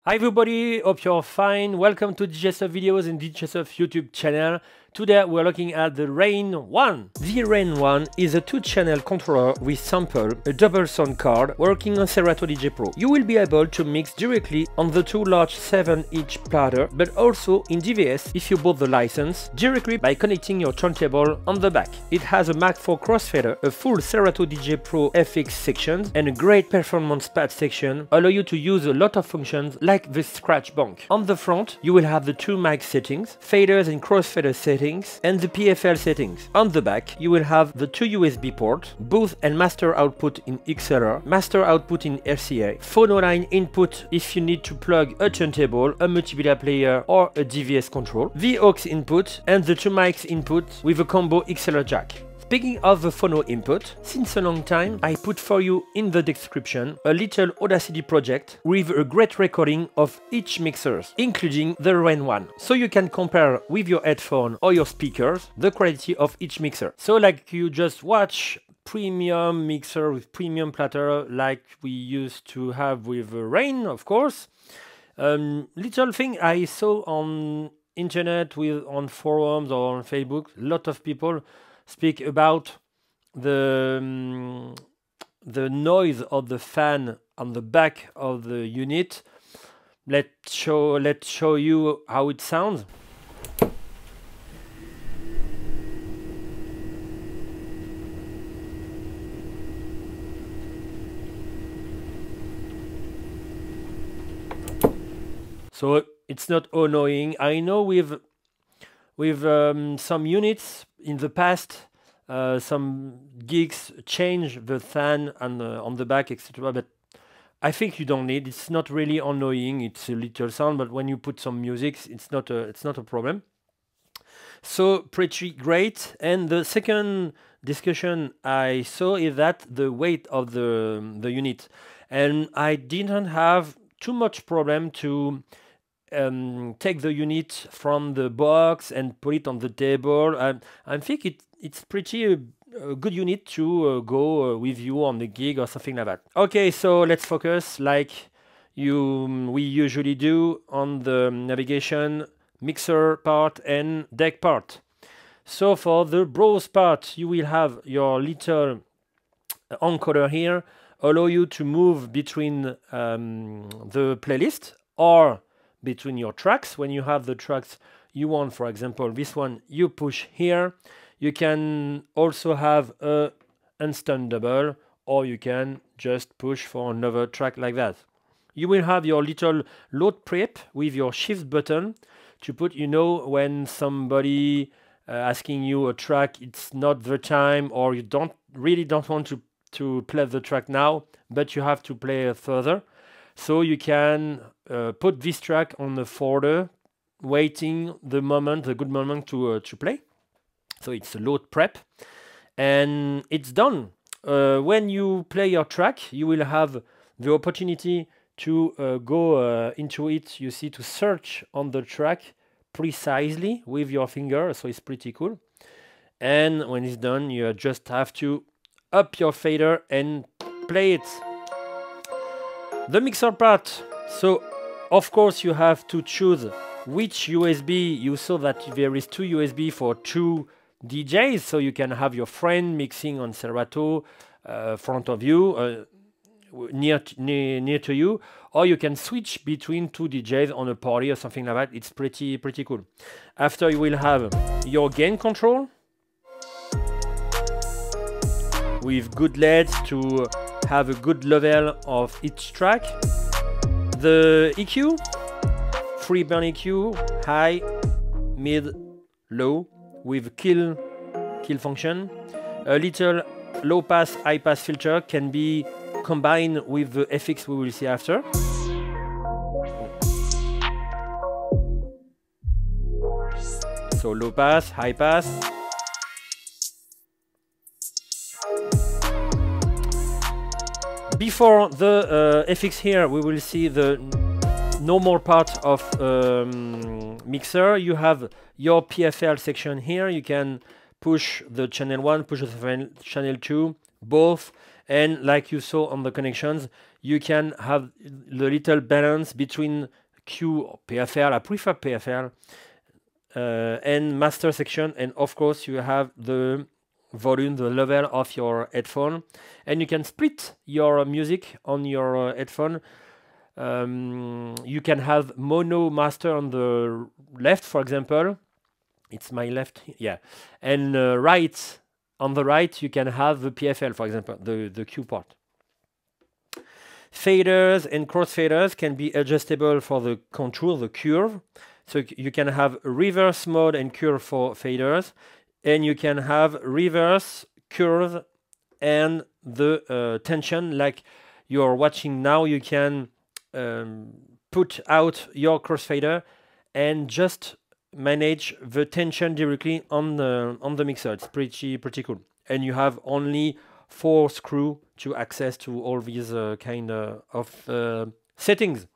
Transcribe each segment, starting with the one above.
Hi everybody, hope you're fine. Welcome to DJ videos and DJ YouTube channel. Today we're looking at the Rane One. The Rane One is a two-channel controller with sample, a double sound card, working on Serato DJ Pro. You will be able to mix directly on the two large 7-inch platter, but also in DVS if you bought the license, directly by connecting your turntable on the back. It has a Mac 4 crossfader, a full Serato DJ Pro FX section, and a great performance pad section, allow you to use a lot of functions like the scratch bank. On the front, you will have the two mic settings, faders and crossfader settings, and the PFL settings. On the back, you will have the two USB ports, booth and master output in XLR, master output in RCA, phono line input if you need to plug a turntable, a multimedia player or a DVS control, the aux input, and the two mics input with a combo XLR jack. Speaking of the phono input, since a long time I put for you in the description a little Audacity project with a great recording of each mixers, including the Rane One, so you can compare with your headphone or your speakers the quality of each mixer. So like you just watch premium mixer with premium platter like we used to have with Rane, of course. Little thing I saw on internet, on forums or on Facebook, a lot of people speak about the noise of the fan on the back of the unit. Let's show you how it sounds. So it's not annoying. I know with some units in the past, some gigs change the fan and on the back, etc. But I think you don't need. It's not really annoying. It's a little sound, but when you put some music, it's not a problem. So pretty great. And the second discussion I saw is that the weight of the unit, and I didn't have too much problem to take the unit from the box and put it on the table. I think it's pretty a good unit to go with you on the gig or something like that. Okay, so let's focus like we usually do on the navigation, mixer part and deck part. So for the browse part, you will have your little encoder here, allow you to move between the playlist or between your tracks. When you have the tracks you want, for example this one, you push here. You can also have a instant double, or you can just push for another track like that. You will have your little load prep with your shift button to put, you know, when somebody asking you a track, it's not the time, or you really don't want to play the track now, but you have to play further. So you can put this track on the folder, waiting the good moment to play. So it's a load prep, and it's done. When you play your track, you will have the opportunity to go into it. You see, to search on the track precisely with your finger. So it's pretty cool. And when it's done, you just have to up your fader and play it. The mixer part, so of course you have to choose which USB. You saw that there is two USB for two DJs, so you can have your friend mixing on Serato front of you, near to you, or you can switch between two DJs on a party or something like that. It's pretty cool. After, you will have your gain control with good LEDs to have a good level of each track. The EQ, free band EQ, high, mid, low, with kill function. A little low pass, high pass filter can be combined with the FX we will see after. So low pass, high pass. Before the FX here, we will see the normal part of mixer. You have your PFL section here. You can push the channel 1, push the channel 2, both, And like you saw on the connections, you can have the little balance between Q or PFL. I prefer PFL. And master section, and of course you have the volume, the level of your headphone, and you can split your music on your headphone. You can have mono master on the left, for example. It's my left, yeah, and right, on the right you can have the PFL, for example, the Q part. Faders and crossfaders can be adjustable for the contour, the curve. So you can have reverse mode and curve for faders, and you can have reverse, curve, and the tension. Like you're watching now, you can put out your crossfader and just manage the tension directly on the mixer. It's pretty cool, and you have only 4 screws to access to all these kind of settings.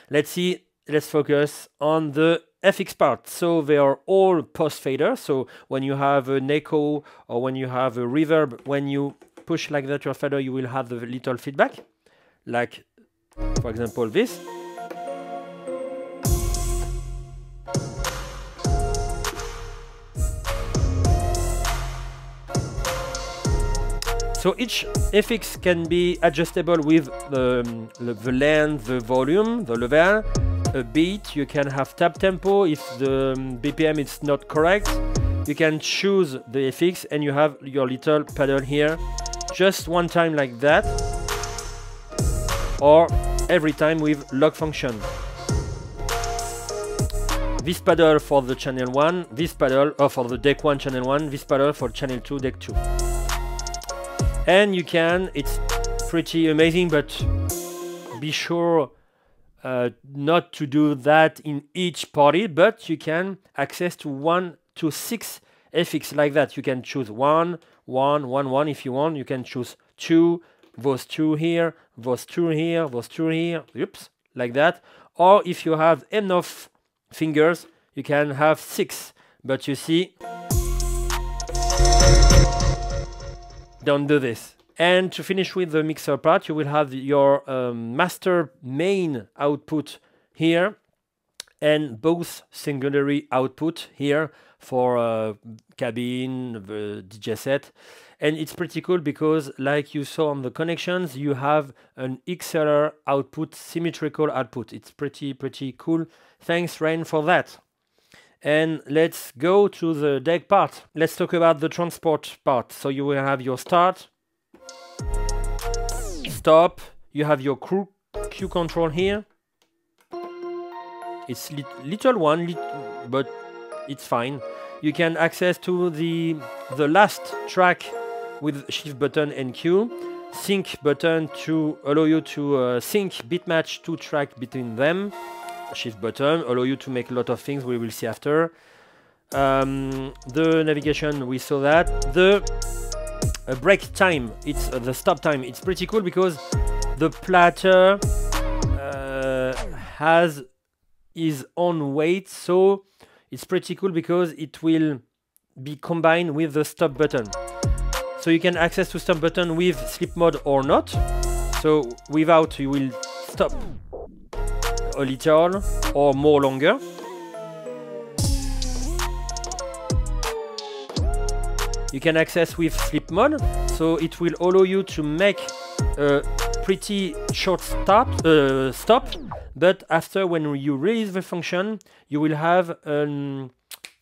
Let's focus on the FX part. So they are all post fader. So when you have an echo or when you have a reverb, when you push like that your fader, you will have the little feedback, like for example this. So each FX can be adjustable with the length, the volume, the level, a beat. You can have tap tempo if the BPM is not correct. You can choose the FX and you have your little pedal here. Just one time like that, or every time with lock function. This pedal for the channel 1, this pedal for the deck 1 channel 1, this pedal for channel 2 deck 2. And you can, it's pretty amazing, but be sure not to do that in each party, but you can access to 1 to 6 FX like that. You can choose 1, 1, 1, 1 if you want. You can choose 2, those 2 here, those 2 here, those 2 here, oops, like that. Or if you have enough fingers, you can have 6, but you see, don't do this. And to finish with the mixer part, you will have your master main output here and both secondary output here for cabin, the DJ set. And it's pretty cool because, like you saw on the connections, you have an XLR output, symmetrical output. It's pretty cool. Thanks, Rane, for that. And let's go to the deck part. Let's talk about the transport part. So you will have your start, stop, you have your Q control here. It's little one, but it's fine. You can access to the last track with shift button and Q. Sync button to allow you to sync beat match 2 tracks between them. Shift button allow you to make a lot of things we will see after. The navigation, we saw that. The break time, it's the stop time. It's pretty cool because the platter has its own weight, so it's pretty cool because it will be combined with the stop button. So you can access to stop button with sleep mode or not. So without, you will stop a little or more longer. You can access with sleep mode, so it will allow you to make a pretty short stop, but after, when you release the function, you will have an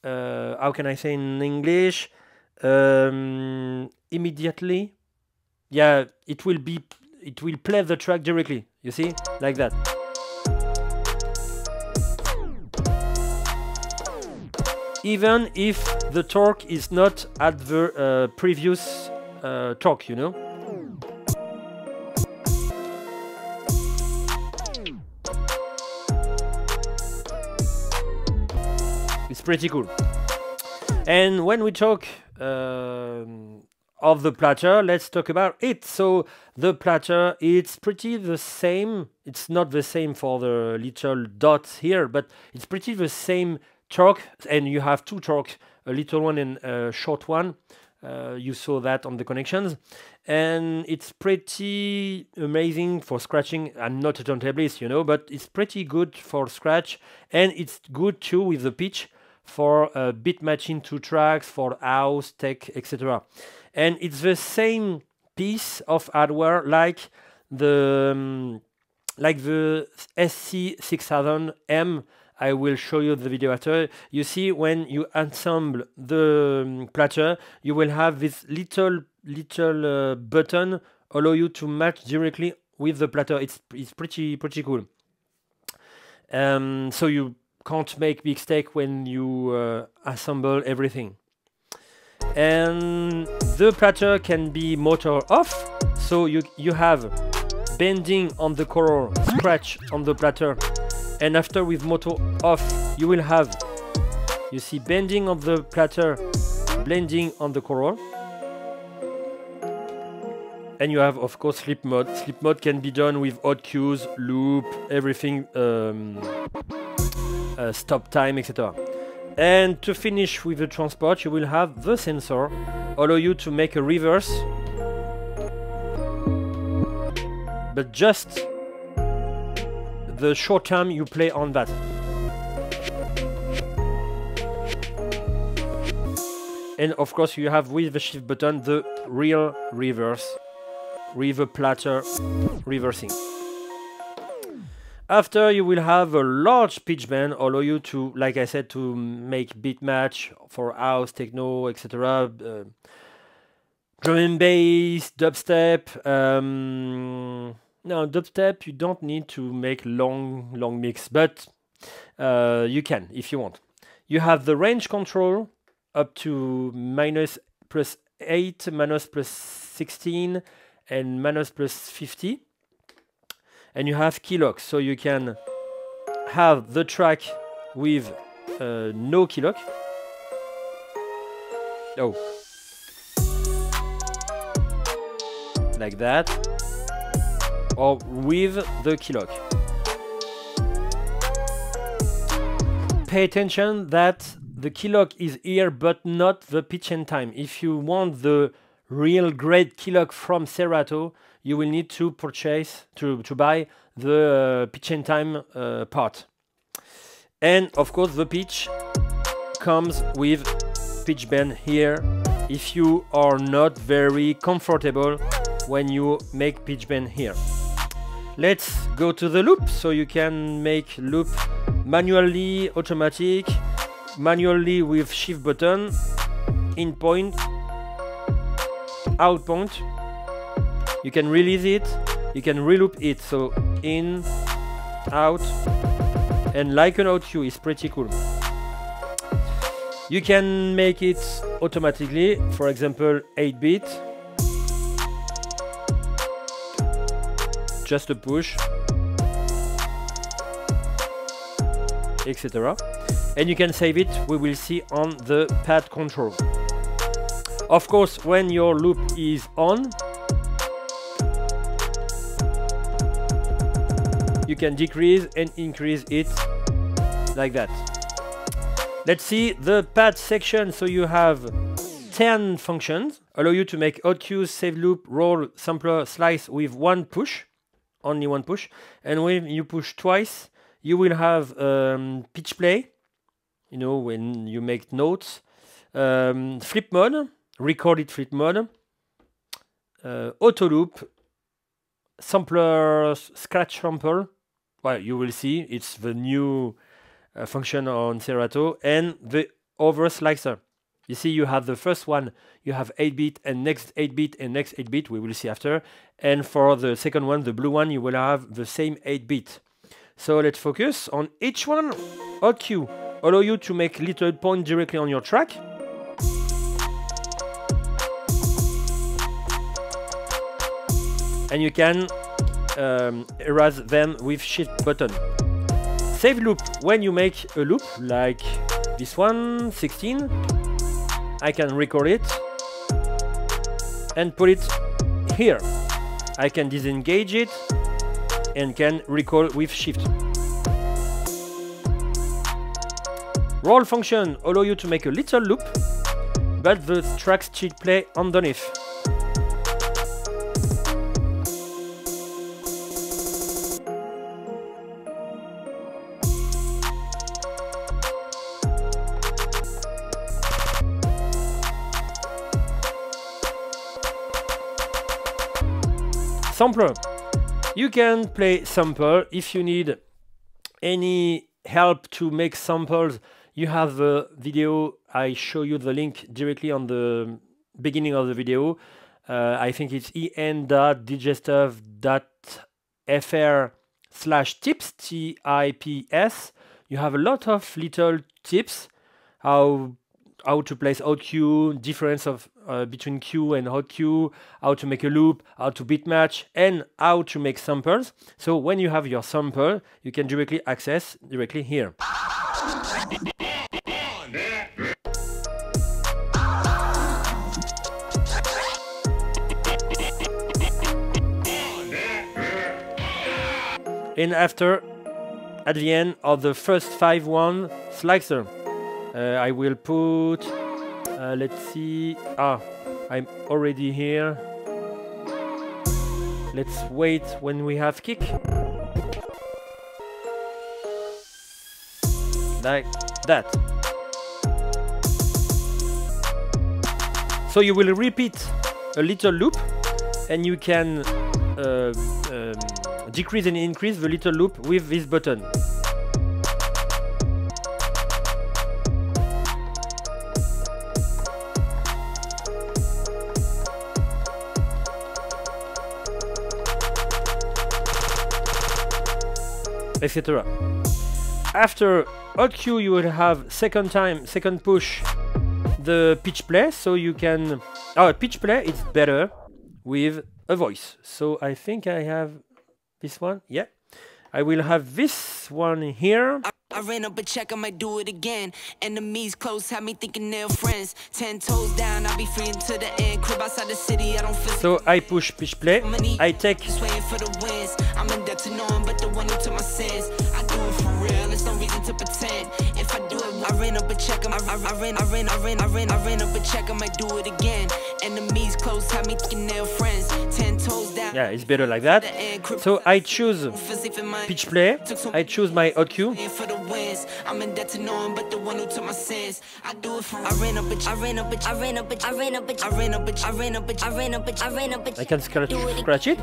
how can I say in English, immediately, yeah, it will play the track directly, you see, like that. Even if the torque is not at the previous torque, you know. It's pretty cool. And when we talk of the platter, let's talk about it. So the platter, it's pretty the same. It's not the same for the little dots here, but it's pretty the same torque, and you have 2 torques, a little one and a short one. You saw that on the connections, and it's pretty amazing for scratching. I'm not a turntablist, you know, but it's pretty good for scratch, and it's good too with the pitch for beat matching 2 tracks, for house, tech, etc. And it's the same piece of hardware like the SC6000M. I will show you the video after. You see, when you ensemble the platter, you will have this little button allow you to match directly with the platter. It's pretty cool. So you can't make big mistake when you assemble everything. And the platter can be motor off, so you have bending on the coral, scratch on the platter, and after with motor off you will have, you see, bending of the platter, blending on the coral, and you have of course sleep mode. Sleep mode can be done with odd cues, loop, everything, stop time, etc. And to finish with the transport, you will have the sensor allow you to make a reverse, but just the short time you play on that. And of course you have with the shift button the real reverse with the platter reversing. After, you will have a large pitch bend allow you to, like I said, to make beat match for house, techno, etc. Drum and bass, dubstep. No, dubstep you don't need to make long mix, but you can if you want. You have the range control up to -+8, -+16, and -+50. And you have key lock, so you can have the track with no key lock. Oh, like that, or with the key lock. Pay attention that the key lock is here, but not the pitch and time. If you want the real great key lock from Serato, you will need to purchase, to buy the pitch and time part. And of course the pitch comes with pitch bend here if you are not very comfortable when you make pitch bend here. Let's go to the loop, so you can make loop manually, automatic, manually with shift button, in point, out point. You can release it, you can reloop it, so in, out, and like an out cue is pretty cool. You can make it automatically, for example 8-bit, just a push, etc. And you can save it, we will see on the pad control. Of course, when your loop is on, you can decrease and increase it like that. Let's see the pad section. So you have 10 functions, allow you to make odd cues, save loop, roll, sampler, slice with one push, only one push. And when you push twice, you will have pitch play, you know, when you make notes, flip mode, recorded flip mode, auto loop, sampler, scratch sample. Well, you will see it's the new function on Serato, and the over slicer. You see, you have the first one, you have 8-bit and next 8-bit and next 8-bit, we will see after. And for the second one, the blue one, you will have the same 8-bit. So let's focus on each one. Odd cue allow you to make little point directly on your track. And you can erase them with shift button. Save loop, when you make a loop like this one, 16, I can record it and put it here. I can disengage it and can record with shift. Roll function allow you to make a little loop, but the tracks still play underneath. Sampler. You can play sample. If you need any help to make samples, you have a video. I show you the link directly on the beginning of the video. I think it's en.digestive.fr/tips, TIPS. You have a lot of little tips, how to place hot cue, difference of between cue and hot cue, how to make a loop, how to beat match, and how to make samples. So when you have your sample, you can directly access directly here. And after, at the end of the first 5-1 slicer, I will put, let's see, I'm already here. Let's wait when we have kick. Like that. So you will repeat a little loop, and you can decrease and increase the little loop with this button. Etc. After hot cue, you will have second push the pitch play, so you can pitch play is better with a voice. So I think I have this one. Yeah, I will have this one here. I ran up a check, I might do it again. Enemies close, have me thinking they're friends. 10 toes down, I'll be free until the end. Crib outside the city, I don't feel. So I push pitch play. I take. Just waiting for the wins. I'm in debt to no one but the one who took my sins. I do it for real, there's no reason to pretend. If I do it, I ran up a check, I ran up a check, I might do it again. Enemies close, have me thinking they're friends. 10 toes down. Yeah, it's better like that. So I choose pitch play. I choose my hot cue. I'm in debt to no one but the one who took my sins. I do it for I can scratch it.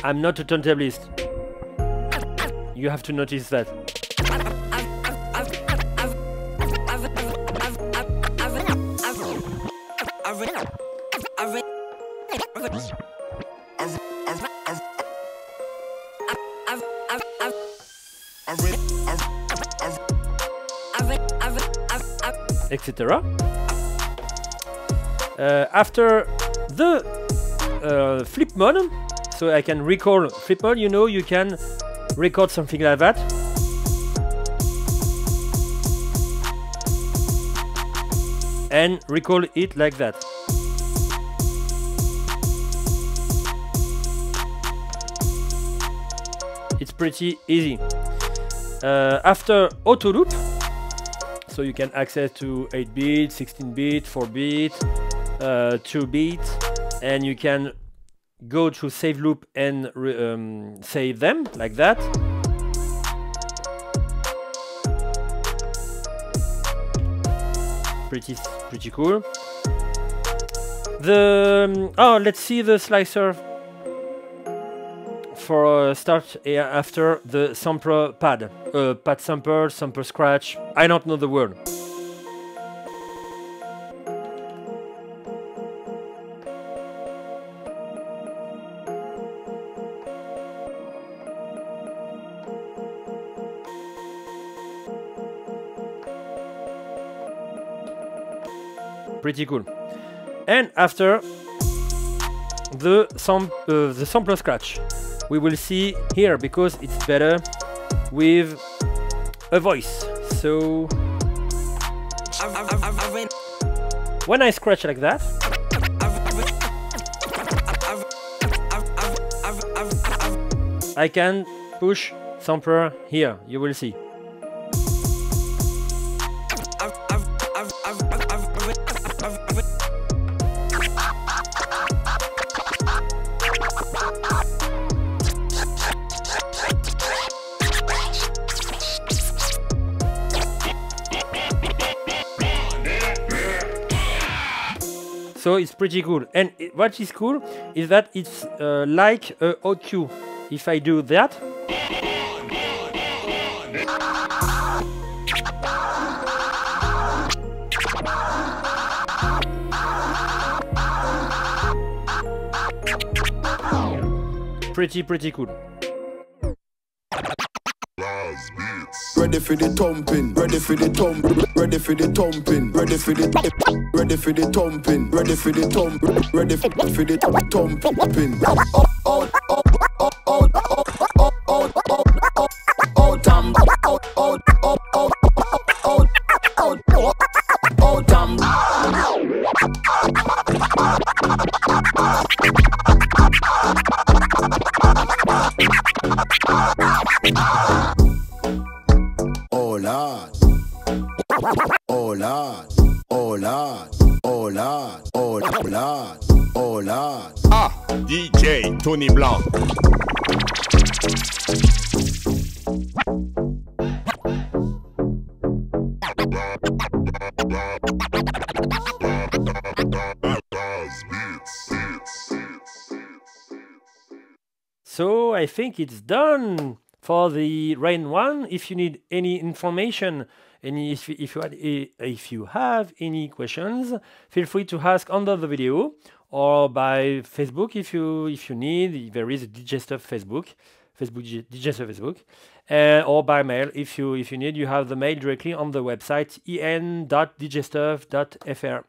I'm not a turntablist. You have to notice that. Etc. After the flip mode, so I can record flip mode, you know, you can record something like that. And record it like that. It's pretty easy. After auto loop, so you can access to 8-bit, 16-bit, 4-bit, 2-bit, and you can go to save loop and save them like that. Pretty cool. Let's see the slicer for start after the sampler pad. Pad sample, sample scratch. I don't know the word. Pretty cool. And after the sampler scratch, we will see here because it's better with a voice. So when I scratch like that, I can push sampler here, you will see. So it's pretty cool. And what is cool is that it's like a OQ. If I do that, pretty cool. L.A.Z Beatz. Ready for the thumping, ready for the thump, ready for the thumping, ready for the ready for the thumping, ready for the thump, ready for the thumping. Oh Lord, oh Lord, oh Lord, oh Lord, oh Lord, oh Lord. Ah, DJ Tony Blanck. So I think it's done for the Rane One. If you need any information, if you have any questions, feel free to ask under the video or by Facebook if you need. There is a DJ Stuff Facebook DJ Stuff Facebook, or by mail if you need. You have the mail directly on the website en.djstuff.fr.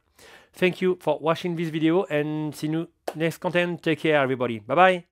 Thank you for watching this video and see you next content. Take care, everybody. Bye bye.